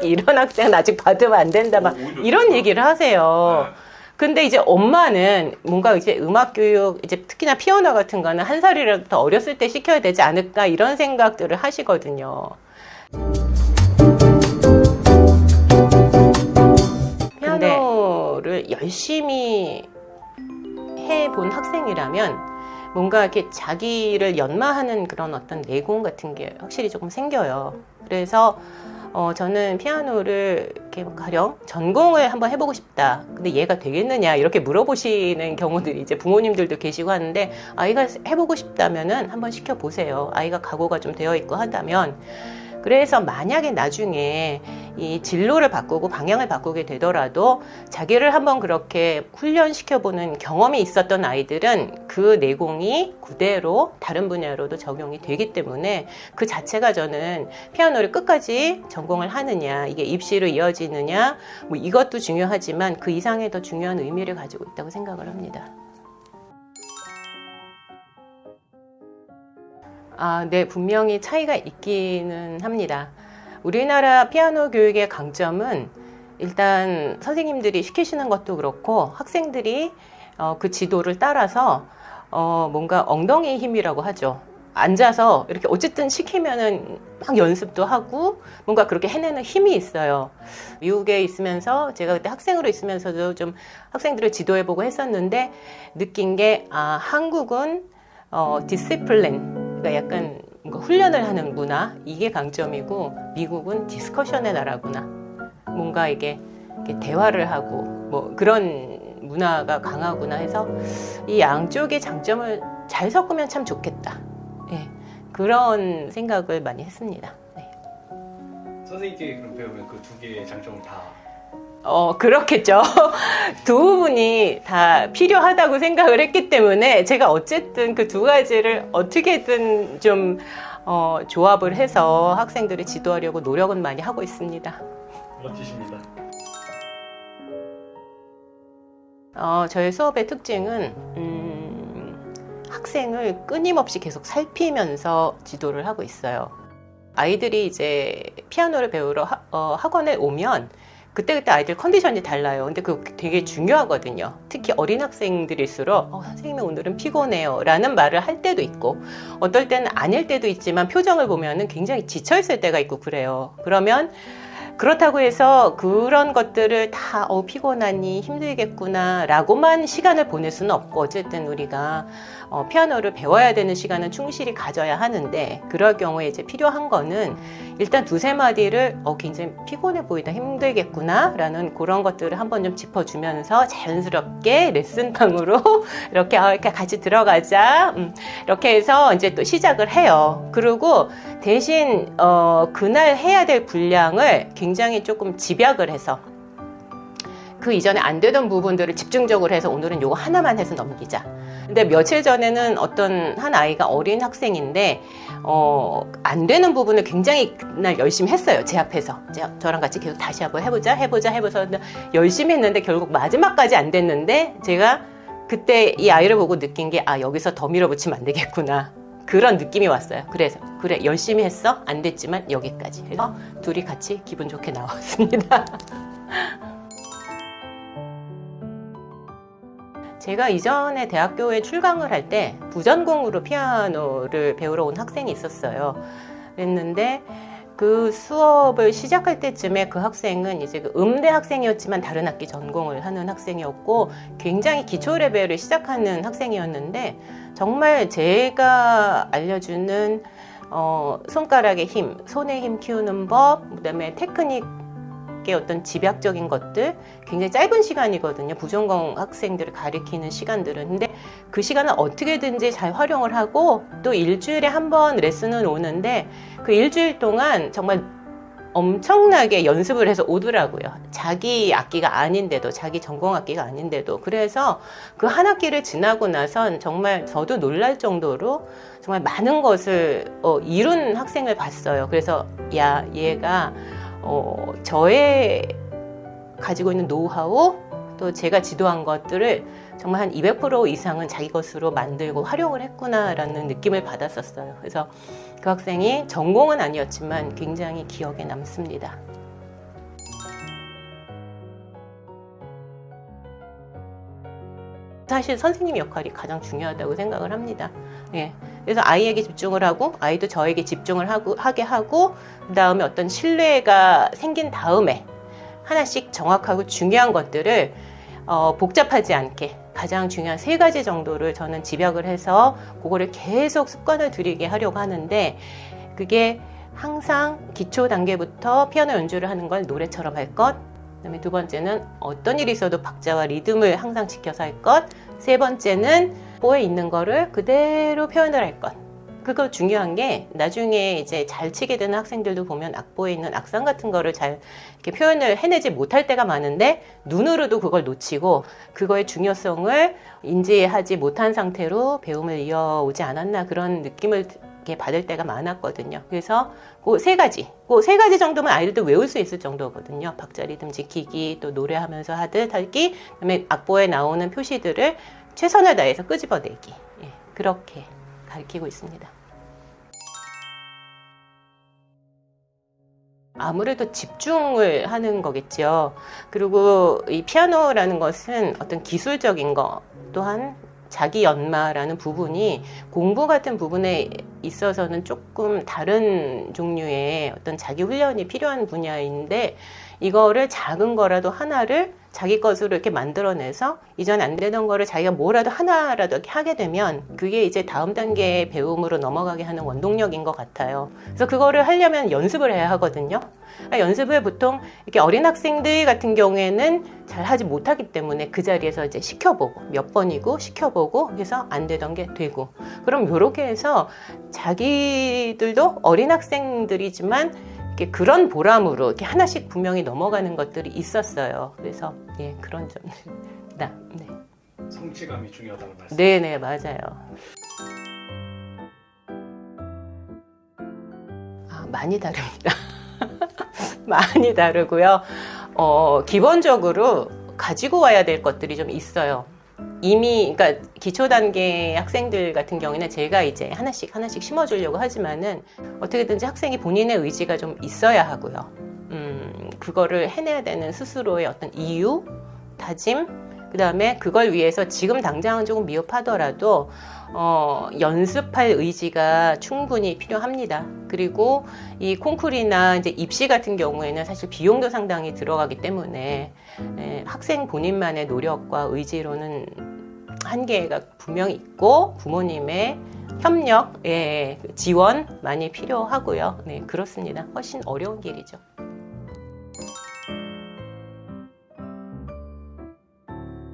이런 학생은 아직 받으면 안 된다 막 이런 얘기를 하세요. 근데 이제 엄마는 뭔가 이제 음악 교육, 이제 특히나 피아노 같은 거는 한 살이라도 더 어렸을 때 시켜야 되지 않을까 이런 생각들을 하시거든요. 피아노를 열심히 해본 학생이라면 뭔가 이렇게 자기를 연마하는 그런 어떤 내공 같은 게 확실히 조금 생겨요. 그래서 저는 피아노를 이렇게 가령 전공을 한번 해보고 싶다. 근데 얘가 되겠느냐 이렇게 물어보시는 경우들이 이제 부모님들도 계시고 하는데 아이가 해보고 싶다면은 한번 시켜보세요. 아이가 각오가 좀 되어 있고 한다면. 그래서 만약에 나중에 이 진로를 바꾸고 방향을 바꾸게 되더라도 자기를 한번 그렇게 훈련시켜보는 경험이 있었던 아이들은 그 내공이 그대로 다른 분야로도 적용이 되기 때문에 그 자체가 저는 피아노를 끝까지 전공을 하느냐, 이게 입시로 이어지느냐, 뭐 이것도 중요하지만 그 이상의 더 중요한 의미를 가지고 있다고 생각을 합니다. 네, 분명히 차이가 있기는 합니다. 우리나라 피아노 교육의 강점은 일단 선생님들이 시키시는 것도 그렇고 학생들이 그 지도를 따라서 뭔가 엉덩이의 힘이라고 하죠. 앉아서 이렇게 어쨌든 시키면은 막 연습도 하고 뭔가 그렇게 해내는 힘이 있어요. 미국에 있으면서 제가 그때 학생으로 있으면서도 좀 학생들을 지도해보고 했었는데 느낀 게 한국은 디시플린, 그러니까 약간 뭔가 훈련을 하는 문화, 이게 강점이고 미국은 디스커션의 나라구나. 뭔가 이게 대화를 하고 뭐 그런 문화가 강하구나 해서 이 양쪽의 장점을 잘 섞으면 참 좋겠다. 네, 그런 생각을 많이 했습니다. 네. 선생님께 그럼 배우면 그 두 개의 장점을 다 그렇겠죠. 두 부분이 다 필요하다고 생각을 했기 때문에 제가 어쨌든 그 두 가지를 어떻게든 좀 조합을 해서 학생들을 지도하려고 노력은 많이 하고 있습니다. 멋지십니다. 저의 수업의 특징은 학생을 끊임없이 계속 살피면서 지도를 하고 있어요. 아이들이 이제 피아노를 배우러 학원에 오면 그때그때 아이들 컨디션이 달라요. 근데 그거 되게 중요하거든요. 특히 어린 학생들일수록 선생님이 오늘은 피곤해요 라는 말을 할 때도 있고 어떨 때는 아닐 때도 있지만 표정을 보면은 굉장히 지쳐있을 때가 있고 그래요. 그러면 그렇다고 해서 그런 것들을 다 피곤하니 힘들겠구나 라고만 시간을 보낼 수는 없고 어쨌든 우리가 피아노를 배워야 되는 시간은 충실히 가져야 하는데 그럴 경우에 이제 필요한 거는 일단 두세 마디를 굉장히 피곤해 보이다 힘들겠구나 라는 그런 것들을 한번 좀 짚어주면서 자연스럽게 레슨방으로 이렇게 같이 들어가자 이렇게 해서 이제 또 시작을 해요. 그리고 대신 그날 해야 될 분량을 굉장히 조금 집약을 해서 그 이전에 안 되던 부분들을 집중적으로 해서 오늘은 요거 하나만 해서 넘기자. 근데 며칠 전에는 어떤 한 아이가 어린 학생인데 안 되는 부분을 굉장히 그날 열심히 했어요. 제 앞에서 저랑 같이 계속 다시 한번 해보자 열심히 했는데 결국 마지막까지 안 됐는데 제가 그때 이 아이를 보고 느낀 게 여기서 더 밀어붙이면 안 되겠구나 그런 느낌이 왔어요. 그래서 그래 열심히 했어 안 됐지만 여기까지 해서 둘이 같이 기분 좋게 나왔습니다. 제가 이전에 대학교에 출강을 할 때 부전공으로 피아노를 배우러 온 학생이 있었어요. 그랬는데 그 수업을 시작할 때쯤에 그 학생은 이제 그 음대 학생이었지만 다른 학기 전공을 하는 학생이었고 굉장히 기초 레벨을 시작하는 학생이었는데 정말 제가 알려주는 손가락의 힘, 손의 힘 키우는 법, 그다음에 테크닉 어떤 집약적인 것들 굉장히 짧은 시간이거든요. 부전공 학생들을 가리키는 시간들은. 근데 그 시간을 어떻게든지 잘 활용을 하고 또 일주일에 한 번 레슨은 오는데 그 일주일 동안 정말 엄청나게 연습을 해서 오더라고요. 자기 악기가 아닌데도 자기 전공 악기가 아닌데도. 그래서 그 한 학기를 지나고 나선 정말 저도 놀랄 정도로 정말 많은 것을 이룬 학생을 봤어요. 그래서 얘가 저의 가지고 있는 노하우 또 제가 지도한 것들을 정말 한 200% 이상은 자기 것으로 만들고 활용을 했구나라는 느낌을 받았었어요. 그래서 그 학생이 전공은 아니었지만 굉장히 기억에 남습니다. 사실 선생님 역할이 가장 중요하다고 생각을 합니다. 예. 그래서 아이에게 집중을 하고 아이도 저에게 집중을 하게 하고 그다음에 어떤 신뢰가 생긴 다음에 하나씩 정확하고 중요한 것들을 복잡하지 않게 가장 중요한 3가지 정도를 저는 집약을 해서 그거를 계속 습관을 들이게 하려고 하는데 그게 항상 기초 단계부터 피아노 연주를 하는 걸 노래처럼 할 것, 그다음에 2번째는 어떤 일이 있어도 박자와 리듬을 항상 지켜서 할 것, 3번째는 악보에 있는 거를 그대로 표현을 할 것. 그거 중요한 게 나중에 이제 잘 치게 되는 학생들도 보면 악보에 있는 악상 같은 거를 잘 이렇게 표현을 해내지 못할 때가 많은데 눈으로도 그걸 놓치고 그거의 중요성을 인지하지 못한 상태로 배움을 이어오지 않았나 그런 느낌을 이렇게 받을 때가 많았거든요. 그래서 그 3가지 정도면 아이들도 외울 수 있을 정도거든요. 박자 리듬 지키기, 또 노래하면서 하듯 하기, 그다음에 악보에 나오는 표시들을 최선을 다해서 끄집어내기. 예, 그렇게 가르치고 있습니다. 아무래도 집중을 하는 거겠죠. 그리고 이 피아노라는 것은 어떤 기술적인 거 또한 자기 연마라는 부분이 공부 같은 부분에 있어서는 조금 다른 종류의 어떤 자기 훈련이 필요한 분야인데 이거를 작은 거라도 하나를 자기 것으로 이렇게 만들어내서 이전 안 되던 거를 자기가 뭐라도 하나라도 이렇게 하게 되면 그게 이제 다음 단계의 배움으로 넘어가게 하는 원동력인 것 같아요. 그래서 그거를 하려면 연습을 해야 하거든요. 연습을 보통 이렇게 어린 학생들 같은 경우에는 잘 하지 못하기 때문에 그 자리에서 이제 시켜보고 몇 번이고 시켜보고 해서 안 되던 게 되고 그럼 이렇게 해서 자기들도 어린 학생들이지만 이렇게 그런 보람으로 이렇게 하나씩 분명히 넘어가는 것들이 있었어요. 그래서 예, 그런 점입니다. 네. 성취감이 중요하다는 말씀. 네네, 맞아요. 많이 다릅니다. 많이 다르고요. 기본적으로 가지고 와야 될 것들이 좀 있어요. 이미 그러니까 기초 단계 학생들 같은 경우에는 제가 이제 하나씩 심어주려고 하지만은 어떻게든지 학생이 본인의 의지가 좀 있어야 하고요. 그거를 해내야 되는 스스로의 어떤 이유, 다짐, 그 다음에 그걸 위해서 지금 당장은 조금 미흡하더라도 연습할 의지가 충분히 필요합니다. 그리고 이 콩쿨이나 이제 입시 같은 경우에는 사실 비용도 상당히 들어가기 때문에 학생 본인만의 노력과 의지로는 한계가 분명히 있고 부모님의 협력, 지원 많이 필요하고요. 네, 그렇습니다. 훨씬 어려운 길이죠.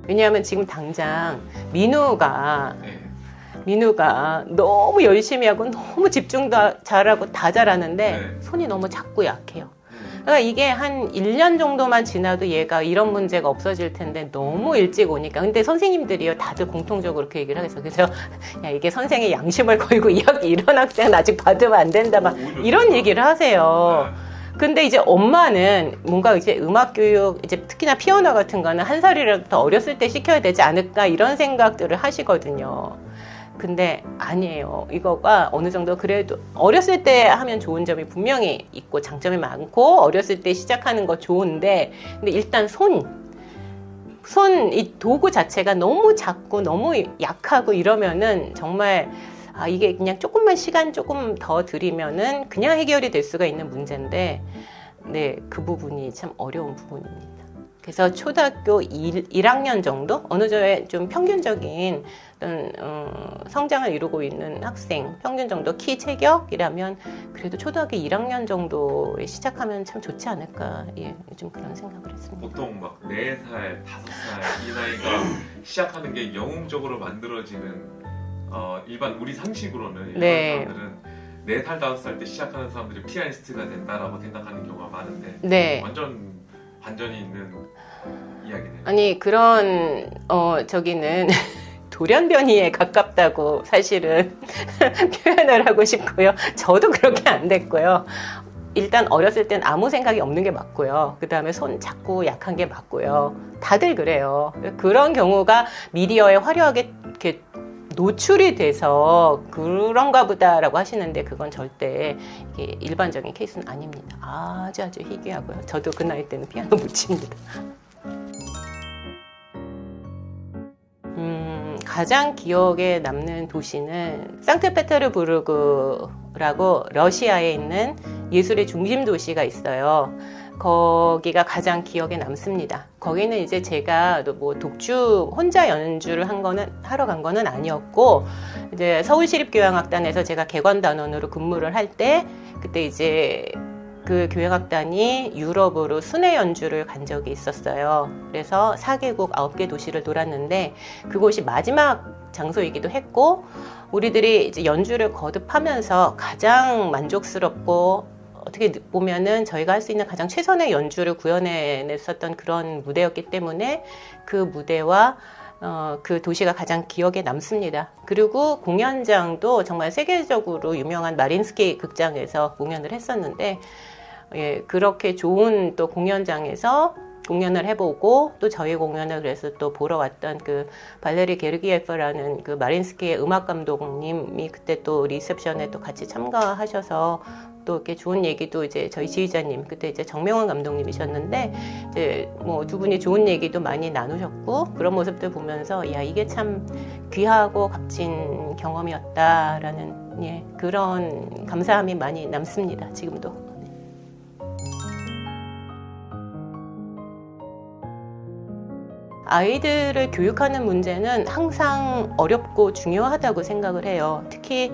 왜냐하면 지금 당장 민우가 너무 열심히 하고 너무 집중도 잘하고 다 잘하는데 손이 너무 작고 약해요. 그러니까 이게 한 1년 정도만 지나도 얘가 이런 문제가 없어질 텐데 너무 일찍 오니까. 근데 선생님들이요 다들 공통적으로 그 얘기를 하겠어요. 그래서 야 이게 선생의 양심을 걸고 이런 학생은 아직 받으면 안 된다 막 이런 얘기를 하세요. 근데 이제 엄마는 뭔가 이제 음악 교육, 이제 특히나 피아노 같은 거는 한 살이라도 더 어렸을 때 시켜야 되지 않을까 이런 생각들을 하시거든요. 근데 아니에요. 이거가 어느 정도 그래도 어렸을 때 하면 좋은 점이 분명히 있고 장점이 많고 어렸을 때 시작하는 거 좋은데 근데 일단 이 도구 자체가 너무 작고 너무 약하고 이러면은 정말 이게 그냥 조금만 시간 조금 더 들이면은 그냥 해결이 될 수가 있는 문제인데 네, 그 부분이 참 어려운 부분입니다. 그래서 초등학교 1학년 정도 어느 정도의 좀 평균적인 어떤 성장을 이루고 있는 학생 평균 정도 키 체격이라면 그래도 초등학교 1학년 정도에 시작하면 참 좋지 않을까 좀 그런 생각을 했습니다. 보통 막 4살, 5살 이 나이가 시작하는 게 영웅적으로 만들어지는 일반 우리 상식으로는 일반 사람들은 4살, 5살 때 시작하는 사람들이 피아니스트가 된다라고 생각하는 경우가 많은데 완전 반전이 있는 이야기네요. 아니 그런 저기는 돌연변이에 가깝다고 사실은 표현을 하고 싶고요. 저도 그렇게 안 됐고요. 일단 어렸을 땐 아무 생각이 없는 게 맞고요. 그 다음에 손 작고 약한 게 맞고요. 다들 그래요. 그런 경우가 미디어에 화려하게 이렇게 노출이 돼서 그런가 보다라고 하시는데 그건 절대 이게 일반적인 케이스는 아닙니다. 아주 희귀하고요. 저도 그 나이 때는 피아노 못 칩니다. 가장 기억에 남는 도시는 상트페테르부르크라고 러시아에 있는 예술의 중심 도시가 있어요. 거기가 가장 기억에 남습니다. 거기는 이제 제가 뭐 독주 혼자 연주를 하러 간 거는 아니었고, 이제 서울시립교향악단에서 제가 객원단원으로 근무를 할 때, 그때 이제 그 교향악단이 유럽으로 순회 연주를 간 적이 있었어요. 그래서 4개국 9개 도시를 돌았는데, 그곳이 마지막 장소이기도 했고, 우리들이 이제 연주를 거듭하면서 가장 만족스럽고, 어떻게 보면은 저희가 할 수 있는 가장 최선의 연주를 구현해냈었던 그런 무대였기 때문에 그 무대와 그 도시가 가장 기억에 남습니다. 그리고 공연장도 정말 세계적으로 유명한 마린스키 극장에서 공연을 했었는데, 예, 그렇게 좋은 또 공연장에서 공연을 해보고, 또 저희 공연을 그래서 또 보러 왔던 그 발레리 게르기예프라는 그 마린스키의 음악 감독님이 그때 또 리셉션에 또 같이 참가하셔서 또 이렇게 좋은 얘기도 이제 저희 지휘자님, 그때 이제 정명원 감독님이셨는데, 이제 뭐 두 분이 좋은 얘기도 많이 나누셨고, 그런 모습들 보면서 야, 이게 참 귀하고 값진 경험이었다라는, 예, 그런 감사함이 많이 남습니다. 지금도. 아이들을 교육하는 문제는 항상 어렵고 중요하다고 생각을 해요. 특히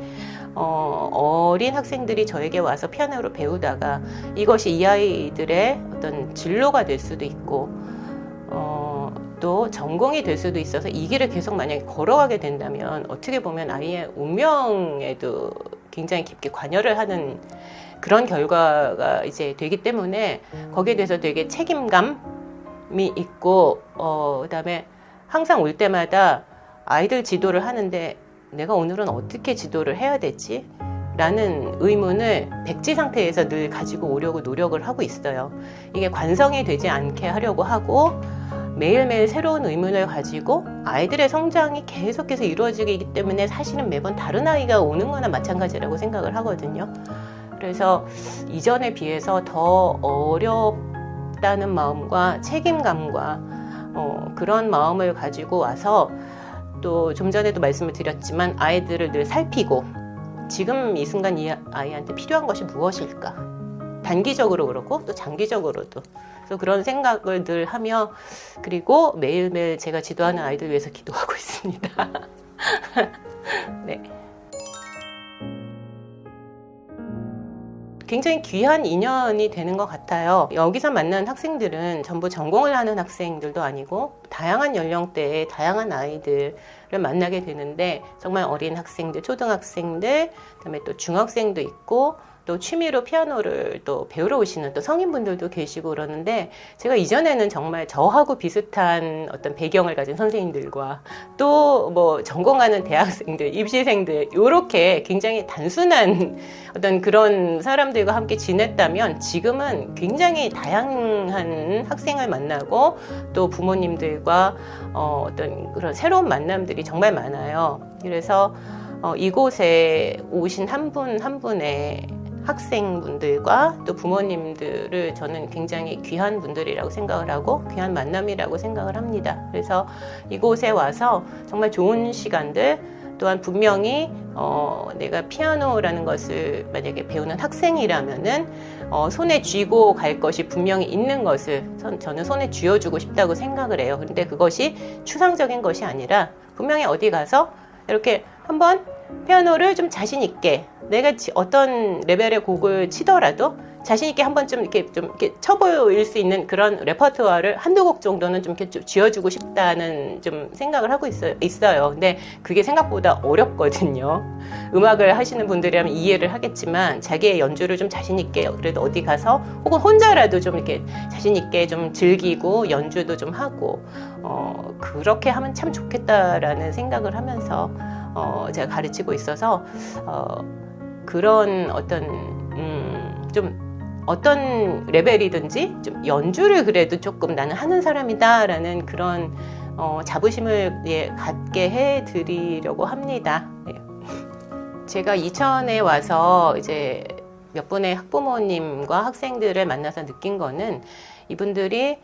어린 학생들이 저에게 와서 피아노를 배우다가 이것이 이 아이들의 어떤 진로가 될 수도 있고, 또 전공이 될 수도 있어서 이 길을 계속 만약에 걸어가게 된다면 어떻게 보면 아이의 운명에도 굉장히 깊게 관여를 하는 그런 결과가 이제 되기 때문에 거기에 대해서 되게 책임감이 있고, 그다음에 항상 올 때마다 아이들 지도를 하는데 내가 오늘은 어떻게 지도를 해야 되지? 라는 의문을 백지 상태에서 늘 가지고 오려고 노력을 하고 있어요. 이게 관성이 되지 않게 하려고 하고, 매일매일 새로운 의문을 가지고 아이들의 성장이 계속해서 이루어지기 때문에 사실은 매번 다른 아이가 오는 거나 마찬가지라고 생각을 하거든요. 그래서 이전에 비해서 더 어렵다는 마음과 책임감과 그런 마음을 가지고 와서, 또 좀 전에도 말씀을 드렸지만 아이들을 늘 살피고 지금 이 순간 이 아이한테 필요한 것이 무엇일까, 단기적으로 그렇고 또 장기적으로도. 그래서 그런 생각을 늘 하며, 그리고 매일매일 제가 지도하는 아이들 위해서 기도하고 있습니다. 네. 굉장히 귀한 인연이 되는 것 같아요. 여기서 만난 학생들은 전부 전공을 하는 학생들도 아니고 다양한 연령대의 다양한 아이들을 만나게 되는데, 정말 어린 학생들, 초등학생들, 그다음에 또 중학생도 있고, 또 취미로 피아노를 또 배우러 오시는 또 성인분들도 계시고 그러는데, 제가 이전에는 정말 저하고 비슷한 어떤 배경을 가진 선생님들과 또 뭐 전공하는 대학생들, 입시생들, 요렇게 굉장히 단순한 어떤 그런 사람들과 함께 지냈다면, 지금은 굉장히 다양한 학생을 만나고 또 부모님들과 어떤 그런 새로운 만남들이 정말 많아요. 그래서 이곳에 오신 한 분 한 분의 학생분들과 또 부모님들을 저는 굉장히 귀한 분들이라고 생각을 하고 귀한 만남이라고 생각을 합니다. 그래서 이곳에 와서 정말 좋은 시간들, 또한 분명히 내가 피아노라는 것을 만약에 배우는 학생이라면은 손에 쥐고 갈 것이 분명히 있는 것을 저는 손에 쥐어주고 싶다고 생각을 해요. 그런데 그것이 추상적인 것이 아니라 분명히 어디 가서 이렇게 한번 피아노를 좀 자신 있게, 내가 어떤 레벨의 곡을 치더라도 자신 있게 한번 좀 이렇게 쳐보일 수 있는 그런 레퍼토아를 한두 곡 정도는 좀 이렇게 쥐어주고 싶다는 좀 생각을 하고 있어요. 근데 그게 생각보다 어렵거든요. 음악을 하시는 분들이라면 이해를 하겠지만, 자기의 연주를 좀 자신 있게 그래도 어디 가서 혹은 혼자라도 좀 이렇게 자신 있게 좀 즐기고 연주도 좀 하고 그렇게 하면 참 좋겠다라는 생각을 하면서 제가 가르치고 있어서 그런 좀 어떤 레벨이든지 좀 연주를 그래도 조금 나는 하는 사람이다라는 그런 자부심을 갖게 해드리려고 합니다. 네. 제가 이천에 와서 이제 몇 분의 학부모님과 학생들을 만나서 느낀 거는, 이분들이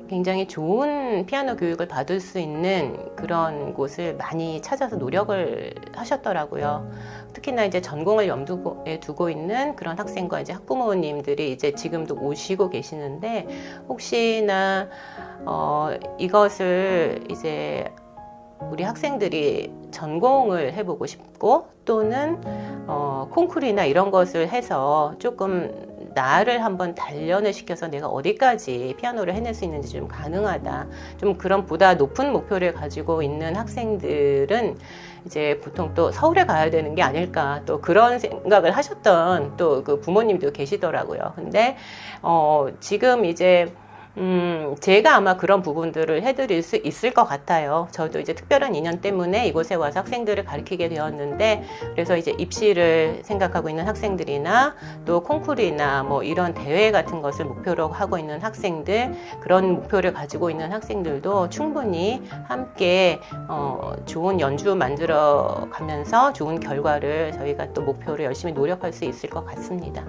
굉장히 좋은 피아노 교육을 받을 수 있는 그런 곳을 많이 찾아서 노력을 하셨더라고요. 특히나 이제 전공을 염두에 두고 있는 그런 학생과 이제 학부모님들이 이제 지금도 오시고 계시는데, 혹시나 이것을 이제 우리 학생들이 전공을 해보고 싶고, 또는 콩쿠르나 이런 것을 해서 조금 나를 한번 단련을 시켜서 내가 어디까지 피아노를 해낼 수 있는지 좀 가능하다, 좀 그런 보다 높은 목표를 가지고 있는 학생들은 이제 보통 또 서울에 가야 되는 게 아닐까, 또 그런 생각을 하셨던 또 그 부모님도 계시더라고요. 근데 지금 이제 제가 아마 그런 부분들을 해드릴 수 있을 것 같아요. 저도 이제 특별한 인연 때문에 이곳에 와서 학생들을 가르치게 되었는데, 그래서 이제 입시를 생각하고 있는 학생들이나 또 콩쿠르나 뭐 이런 대회 같은 것을 목표로 하고 있는 학생들, 그런 목표를 가지고 있는 학생들도 충분히 함께 좋은 연주 만들어 가면서 좋은 결과를 저희가 또 목표를 열심히 노력할 수 있을 것 같습니다.